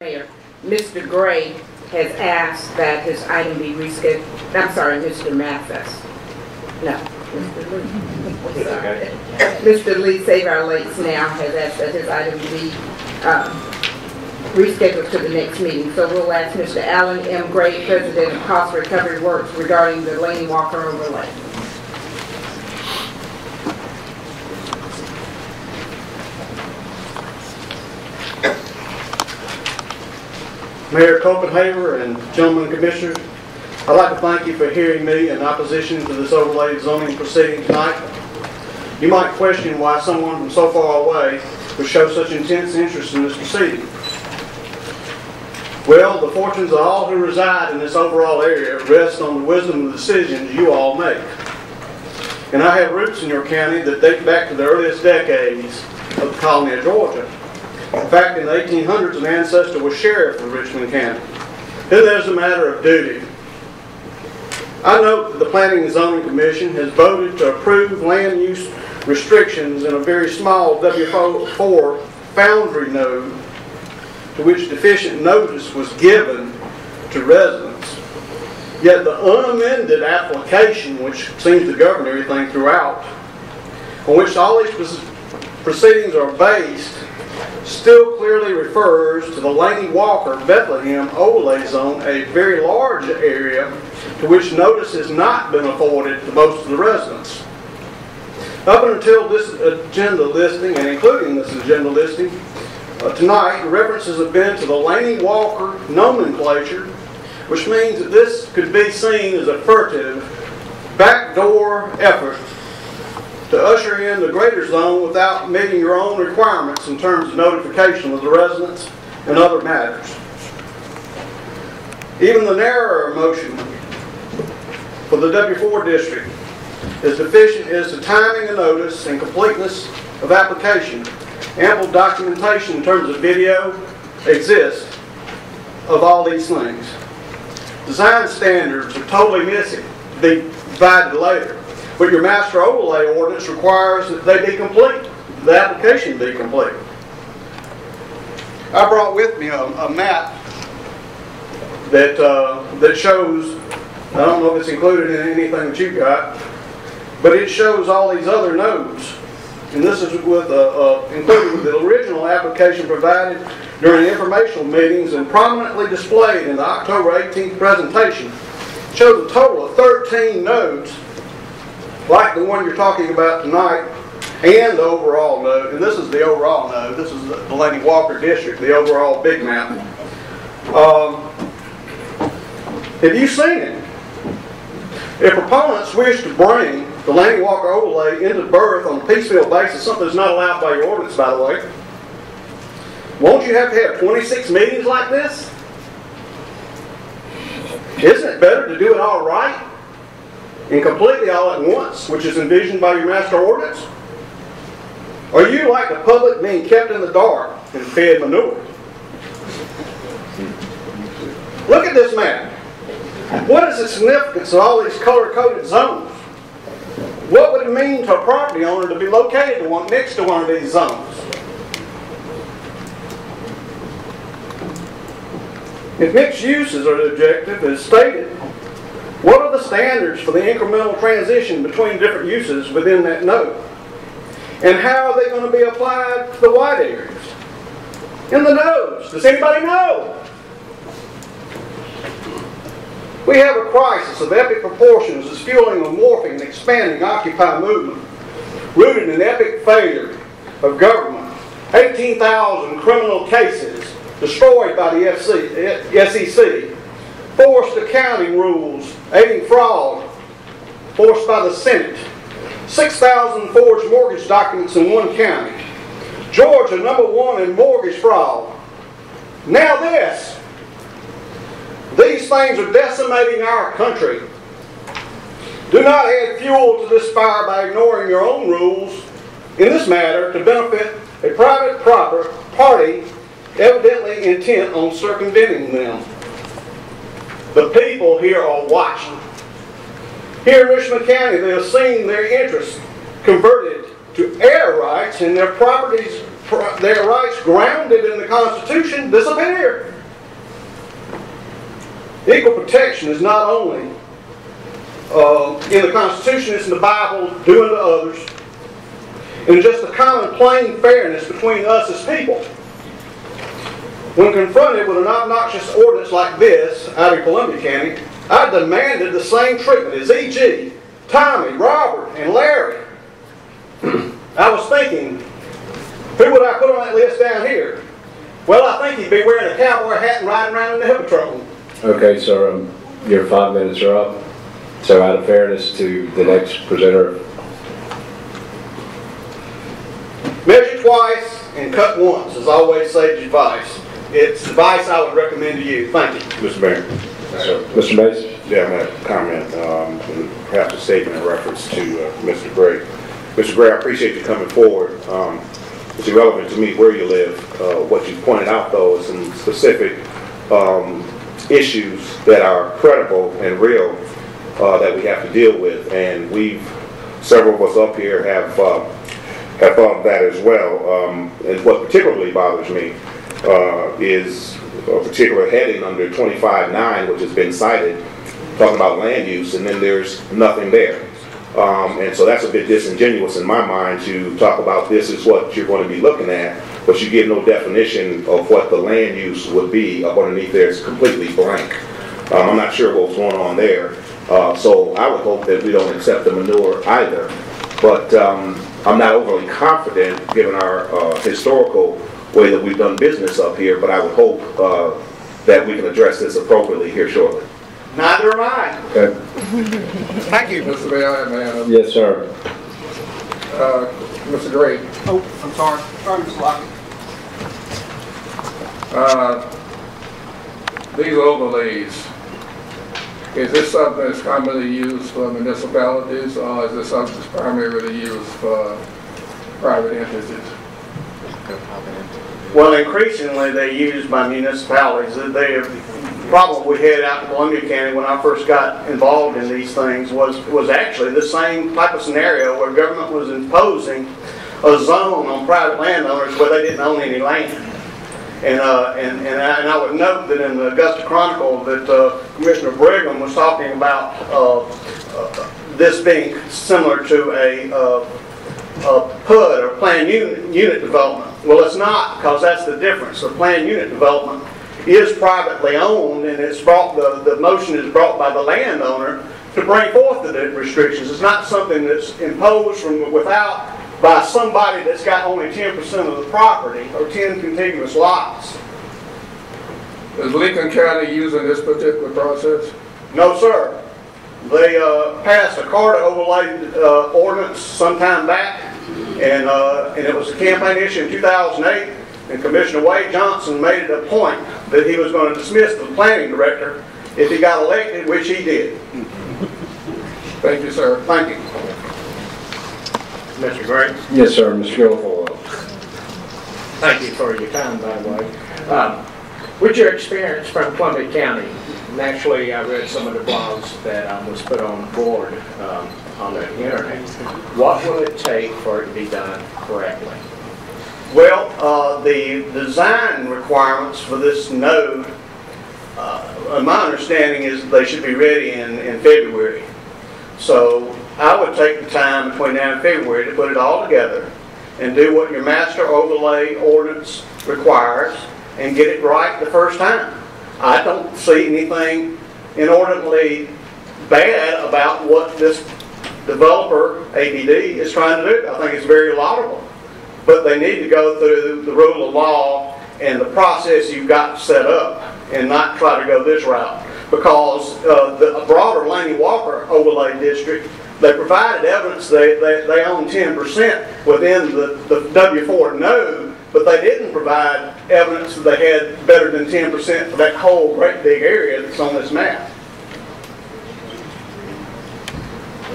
Mayor, Mr. Gray has asked that his item be rescheduled. I'm sorry, Mr. Mathis. No, Mr. Lee. Sorry. Mr. Lee, Save Our Lakes Now, has asked that his item be rescheduled to the next meeting. So we'll ask Mr. Alan M. Gray, President of Cost Recovery Works, regarding the Laney Walker overlay. Mayor Copenhaver and gentlemen commissioners, I'd like to thank you for hearing me in opposition to this overlay zoning proceeding tonight. You might question why someone from so far away would show such intense interest in this proceeding. Well, the fortunes of all who reside in this overall area rest on the wisdom of the decisions you all make. And I have roots in your county that date back to the earliest decades of the colony of Georgia. In fact, in the 1800s, an ancestor was sheriff of Richmond County. Then there's a matter of duty. I note that the Planning and Zoning Commission has voted to approve land use restrictions in a very small W4 foundry node, to which deficient notice was given to residents. Yet the unamended application, which seems to govern everything throughout, on which all these proceedings are based, still clearly refers to the Laney Walker Bethlehem overlay zone, a very large area to which notice has not been afforded to most of the residents. Up until this agenda listing, and including this agenda listing, tonight, references have been to the Laney Walker nomenclature, which means that this could be seen as a furtive, backdoor effort to usher in the greater zone without meeting your own requirements in terms of notification of the residents and other matters. Even the narrower motion for the W4 district is deficient as to timing of notice and completeness of application. Ample documentation in terms of video exists of all these things. Design standards are totally missing to be provided later. But your master overlay ordinance requires that they be complete, the application be complete. I brought with me a map that shows, I don't know if it's included in anything that you got, but it shows all these other nodes. And this is with included with the original application provided during informational meetings and prominently displayed in the October 18th presentation. It shows a total of 13 nodes, like the one you're talking about tonight, and the overall node. And this is the overall node. This is the Laney Walker district, the overall big map. Have you seen it? If proponents wish to bring the Laney Walker overlay into birth on a piecemeal basis, something that's not allowed by your ordinance, by the way, won't you have to have 26 meetings like this? Isn't it better to do it all right and completely all at once, which is envisioned by your master ordinance? Are you like the public being kept in the dark and fed manure? Look at this map. What is the significance of all these color-coded zones? What would it mean to a property owner to be located next to one of these zones? If mixed uses are the objective, as stated, what are the standards for the incremental transition between different uses within that node? And how are they going to be applied to the white areas? In the nodes, does anybody know? We have a crisis of epic proportions that's fueling a morphing and expanding Occupy movement, rooted in epic failure of government. 18,000 criminal cases destroyed by the SEC, forced accounting rules, aiding fraud, forced by the Senate, 6,000 forged mortgage documents in one county, Georgia #1 in mortgage fraud. Now this. These things are decimating our country. Do not add fuel to this fire by ignoring your own rules in this matter to benefit a private party evidently intent on circumventing them. The people here are watching. Here in Richmond County, they have seen their interests converted to air rights and their properties grounded in the Constitution disappear. Equal protection is not only in the Constitution, it's in the Bible, do unto others, and just a common plain fairness between us as people. When confronted with an obnoxious ordinance like this out in Columbia County, I demanded the same treatment as E.G., Tommy, Robert, and Larry. I was thinking, who would I put on that list down here? Well, I think he'd be wearing a cowboy hat and riding around in the Hippotron. Okay, sir, your 5 minutes are up. So out of fairness to the next presenter. Measure twice and cut once is always sage advice. It's advice I would recommend to you. Thank you. Mr. Mayor. Mr. Mays? Yeah, I'm going to comment, and perhaps a statement in reference to Mr. Gray. Mr. Gray, I appreciate you coming forward. It's irrelevant to me where you live. What you pointed out, though, is some specific issues that are credible and real that we have to deal with, and several of us up here have thought of that as well. And what particularly bothers me is a particular heading under 25.9, which has been cited, talking about land use, and then there's nothing there. And so that's a bit disingenuous in my mind to talk about this is what you're going to be looking at, but you give no definition of what the land use would be. Up underneath there is completely blank. I'm not sure what's going on there. So I would hope that we don't accept the manure either. But I'm not overly confident given our historical way that we've done business up here, but I would hope that we can address this appropriately here shortly. Neither am I. Okay. Thank you, Mr. Mayor. Yes, sir. Mr. Gray. Oh, I'm sorry. Sorry, Mr. Lockett. These overlays, is this something that's commonly used for municipalities, or is this something that's primarily used for private entities? Well, increasingly they're used by municipalities. The problem we had out in Columbia County when I first got involved in these things was actually the same type of scenario where government was imposing a zone on private landowners where they didn't own any land. And I would note that in the Augusta Chronicle that Commissioner Brigham was talking about this being similar to a PUD, or planned unit development. Well, it's not, because that's the difference. The planned unit development is privately owned, and it's brought, the motion is brought by the landowner to bring forth the restrictions. It's not something that's imposed from without by somebody that's got only 10% of the property or 10 contiguous lots. Is Lincoln County using this particular process? No, sir. They passed a Carter overlay ordinance sometime back, and it was a campaign issue in 2008, and Commissioner Wade Johnson made it a point that he was going to dismiss the planning director if he got elected, which he did. Thank you, sir. Thank you. Mr. Gray? Yes, sir. Mr. Guilfoyle. Thank you for your time, by the way. With your experience from Columbia County, naturally I read some of the blogs that was put on board on the internet. What will it take for it to be done correctly? Well, the design requirements for this node, my understanding is they should be ready in February. So I would take the time between now and February to put it all together and do what your master overlay ordinance requires and get it right the first time. I don't see anything inordinately bad about what this developer, APD, is trying to do. I think it's very laudable. But they need to go through the rule of law and the process you've got set up and not try to go this route. Because the broader Laney Walker overlay district, they provided evidence they own 10% within the W4 node, but they didn't provide evidence that they had better than 10% for that whole great big area that's on this map.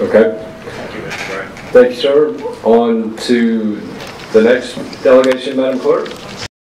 Okay. Thank you, Mr. Gray. Thank you, sir. On to the next delegation, Madam Clerk.